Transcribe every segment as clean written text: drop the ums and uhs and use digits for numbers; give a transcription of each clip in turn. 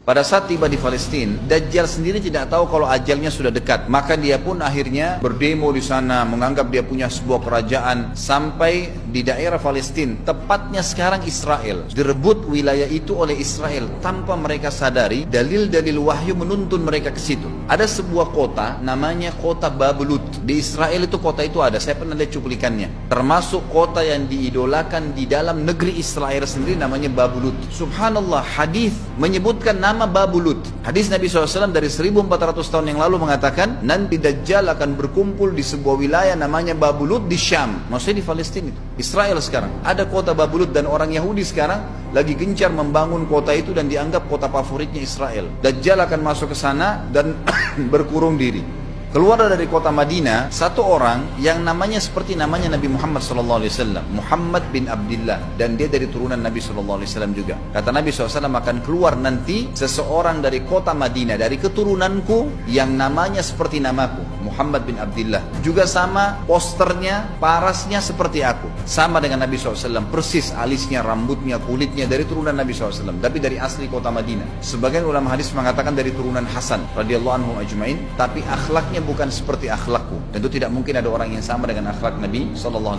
Pada saat tiba di Palestina, Dajjal sendiri tidak tahu kalau ajalnya sudah dekat. Maka dia pun akhirnya berdemo di sana, menganggap dia punya sebuah kerajaan sampai di daerah Palestina, tepatnya sekarang Israel. Direbut wilayah itu oleh Israel tanpa mereka sadari. Dalil-dalil wahyu menuntun mereka ke situ. Ada sebuah kota namanya kota Babulut. Di Israel itu kota itu ada. Saya pernah lihat cuplikannya. Termasuk kota yang diidolakan di dalam negeri Israel sendiri namanya Babulut. Subhanallah, hadis menyebutkan nama Babulut. Hadis Nabi SAW dari 1400 tahun yang lalu mengatakan nanti Dajjal akan berkumpul di sebuah wilayah namanya Babulut di Syam. Maksudnya di Palestina itu. Israel sekarang. Ada kota Babulut dan orang Yahudi sekarang lagi gencar membangun kota itu dan dianggap kota favoritnya Israel. Dajjal akan masuk ke sana dan berkurung diri. Keluar dari kota Madinah satu orang yang namanya seperti namanya Nabi Muhammad SAW, Muhammad bin Abdullah, dan dia dari turunan Nabi SAW juga. Kata Nabi SAW, akan keluar nanti seseorang dari kota Madinah, dari keturunanku yang namanya seperti namaku, Muhammad bin Abdullah. Juga sama posternya, parasnya seperti aku, sama dengan Nabi SAW, persis alisnya, rambutnya, kulitnya dari turunan Nabi SAW, tapi dari asli kota Madinah. Sebagian ulama hadis mengatakan dari turunan Hasan radhiyallahu anhu ajmain, tapi akhlaknya bukan seperti akhlakku. Tentu tidak mungkin ada orang yang sama dengan akhlak Nabi SAW.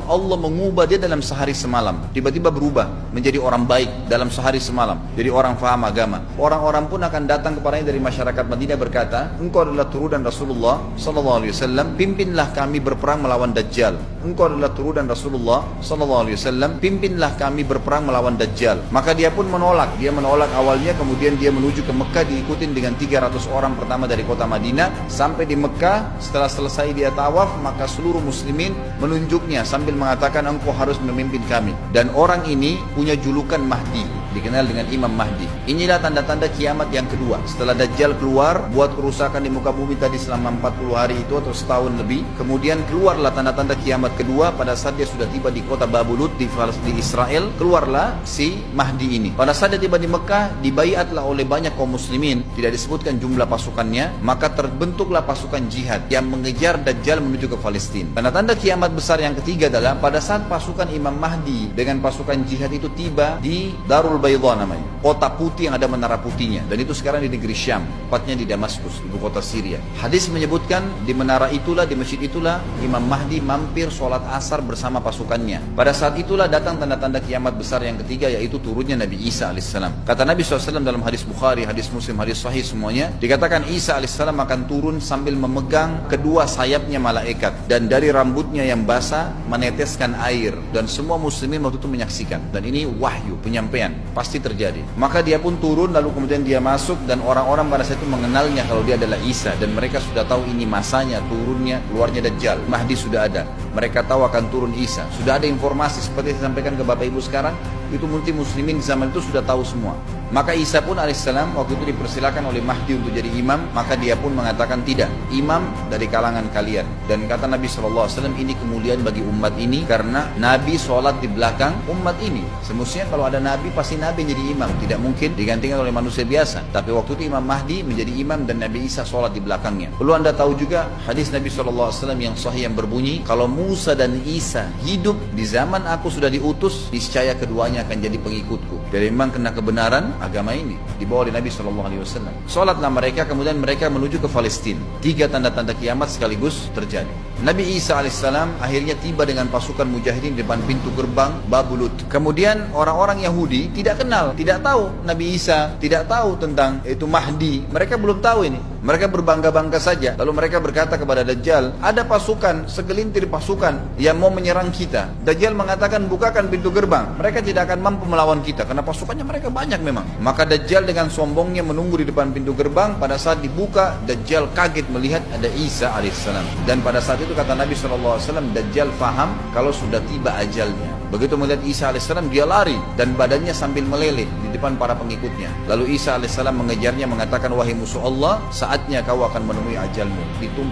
Allah mengubah dia dalam sehari semalam. Tiba-tiba berubah menjadi orang baik dalam sehari semalam. Jadi orang faham agama. Orang-orang pun akan datang kepadanya dari masyarakat Madinah berkata, engkau adalah turunan Rasulullah SAW, pimpinlah kami berperang melawan Dajjal. Engkau adalah turunan Rasulullah SAW, pimpinlah kami berperang melawan Dajjal. Maka dia pun menolak. Dia menolak awalnya, kemudian dia menuju ke Mekah diikutin dengan 300 orang pertama dari kota Madinah. Sampai di Mekah, setelah selesai dia tawaf, maka seluruh muslimin menunjuknya sambil mengatakan engkau harus memimpin kami. Dan orang ini punya julukan Mahdi, dikenal dengan Imam Mahdi. Inilah tanda-tanda kiamat yang kedua. Setelah Dajjal keluar, buat kerusakan di muka bumi tadi selama 40 hari itu atau setahun lebih. Kemudian keluarlah tanda-tanda kiamat kedua pada saat dia sudah tiba di kota Babulut di Israel. Keluarlah si Mahdi ini. Pada saat dia tiba di Mekah, dibaiatlah oleh banyak kaum muslimin. Tidak disebutkan jumlah pasukannya, maka terbentuklah pasukan jihad yang mengejar Dajjal menuju ke Palestina. Tanda-tanda kiamat besar yang ketiga adalah pada saat pasukan Imam Mahdi dengan pasukan jihad itu tiba di Darul Baydha namanya, kota putih yang ada menara putihnya, dan itu sekarang di negeri Syam, tepatnya di Damaskus, ibu kota Syria. Hadis menyebutkan di menara itulah, di masjid itulah Imam Mahdi mampir sholat asar bersama pasukannya. Pada saat itulah datang tanda-tanda kiamat besar yang ketiga, yaitu turunnya Nabi Isa alaihissalam. Kata Nabi SAW dalam hadis Bukhari, hadis Muslim, hadis Sahih semuanya, dikatakan Isa alaihissalam akan turun sambil memegang kedua sayapnya malaikat, dan dari rambutnya yang basah meneteskan air, dan semua muslimin waktu itu menyaksikan. Dan ini wahyu, penyampaian, pasti terjadi. Maka dia pun turun, lalu kemudian dia masuk, dan orang-orang pada saat itu mengenalnya kalau dia adalah Isa, dan mereka sudah tahu ini masanya turunnya, keluarnya Dajjal. Mahdi sudah ada, mereka tahu akan turun Isa. Sudah ada informasi seperti saya sampaikan ke Bapak Ibu sekarang, itu multi muslimin di zaman itu sudah tahu semua. Maka Isa pun alaihissalam waktu itu dipersilakan oleh Mahdi untuk jadi imam, maka dia pun mengatakan tidak, imam dari kalangan kalian. Dan kata Nabi SAW, ini kemuliaan bagi umat ini karena Nabi sholat di belakang umat ini. Semestinya kalau ada Nabi, pasti Nabi jadi imam, tidak mungkin digantikan oleh manusia biasa. Tapi waktu itu Imam Mahdi menjadi imam dan Nabi Isa sholat di belakangnya. Perlu anda tahu juga hadis Nabi SAW yang sahih yang berbunyi, kalau Musa dan Isa hidup di zaman aku sudah diutus, niscaya keduanya akan jadi pengikutku. Jadi memang kena kebenaran agama ini dibawa oleh Nabi SAW. Sholatlah mereka, kemudian mereka menuju ke Palestina. 3 tanda-tanda kiamat sekaligus terjadi. Nabi Isa alaihissalam akhirnya tiba dengan pasukan mujahidin di depan pintu gerbang Babulut. Kemudian orang-orang Yahudi tidak kenal, tidak tahu Nabi Isa, tidak tahu tentang itu Mahdi. Mereka belum tahu ini. Mereka berbangga-bangga saja. Lalu mereka berkata kepada Dajjal, ada pasukan, segelintir pasukan yang mau menyerang kita. Dajjal mengatakan, bukakan pintu gerbang. Mereka tidak akan mampu melawan kita karena pasukannya mereka banyak memang. Maka Dajjal dengan sombongnya menunggu di depan pintu gerbang. Pada saat dibuka, Dajjal kaget melihat ada Isa alaihissalam. Dan pada saat itu kata Nabi SAW, Dajjal faham kalau sudah tiba ajalnya. Begitu melihat Isa alaihissalam, dia lari dan badannya sambil meleleh di depan para pengikutnya. Lalu Isa alaihissalam mengejarnya, mengatakan, wahai musuh Allah, saatnya kau akan menemui ajalmu.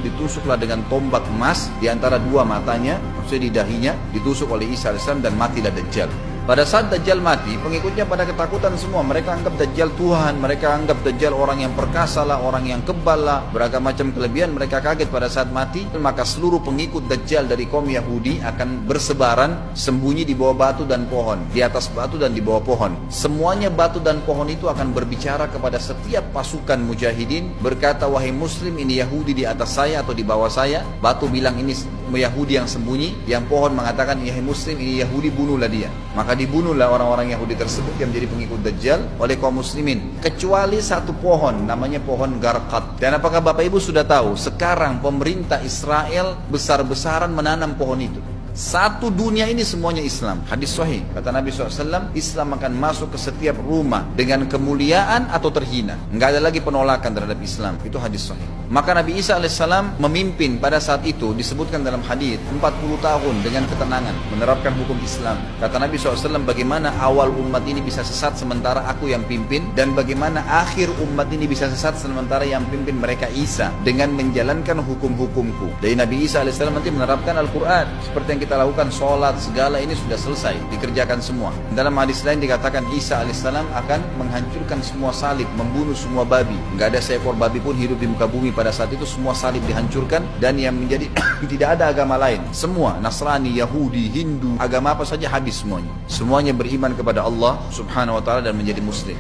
Ditusuklah dengan tombak emas di antara dua matanya, maksudnya di dahinya, ditusuk oleh Isa alaihissalam dan matilah Dajjal. Pada saat Dajjal mati, pengikutnya pada ketakutan semua. Mereka anggap Dajjal Tuhan, mereka anggap Dajjal orang yang perkasa lah, orang yang kebal lah, beragam macam kelebihan. Mereka kaget pada saat mati. Maka seluruh pengikut Dajjal dari kaum Yahudi akan bersebaran sembunyi di bawah batu dan pohon, di atas batu dan di bawah pohon. Semuanya batu dan pohon itu akan berbicara kepada setiap pasukan mujahidin, berkata, wahai muslim, ini Yahudi di atas saya atau di bawah saya. Batu bilang ini Yahudi yang sembunyi, yang pohon mengatakan, wahai muslim, ini Yahudi, bunuhlah dia. Maka dibunuhlah orang-orang Yahudi tersebut yang menjadi pengikut Dajjal oleh kaum muslimin, kecuali satu pohon, namanya pohon Garqad. Dan apakah Bapak Ibu sudah tahu, sekarang pemerintah Israel besar-besaran menanam pohon itu. Satu dunia ini semuanya Islam. Hadis sahih, kata Nabi SAW, Islam akan masuk ke setiap rumah dengan kemuliaan atau terhina. Enggak ada lagi penolakan terhadap Islam. Itu hadis sahih. Maka Nabi Isa AS memimpin pada saat itu, disebutkan dalam hadis, 40 tahun dengan ketenangan menerapkan hukum Islam. Kata Nabi SAW, bagaimana awal umat ini bisa sesat sementara aku yang pimpin, dan bagaimana akhir umat ini bisa sesat sementara yang pimpin mereka Isa, dengan menjalankan hukum-hukumku. Dari Nabi Isa AS nanti menerapkan Al-Quran seperti yang kita lakukan, sholat, segala ini sudah selesai, dikerjakan semua. Dalam hadis lain dikatakan Isa alaihissalam akan menghancurkan semua salib, membunuh semua babi. Nggak ada seekor babi pun hidup di muka bumi pada saat itu, semua salib dihancurkan, dan yang menjadi tidak ada agama lain. Semua, Nasrani, Yahudi, Hindu, agama apa saja habis semuanya. Semuanya beriman kepada Allah subhanahu wa ta'ala dan menjadi muslim.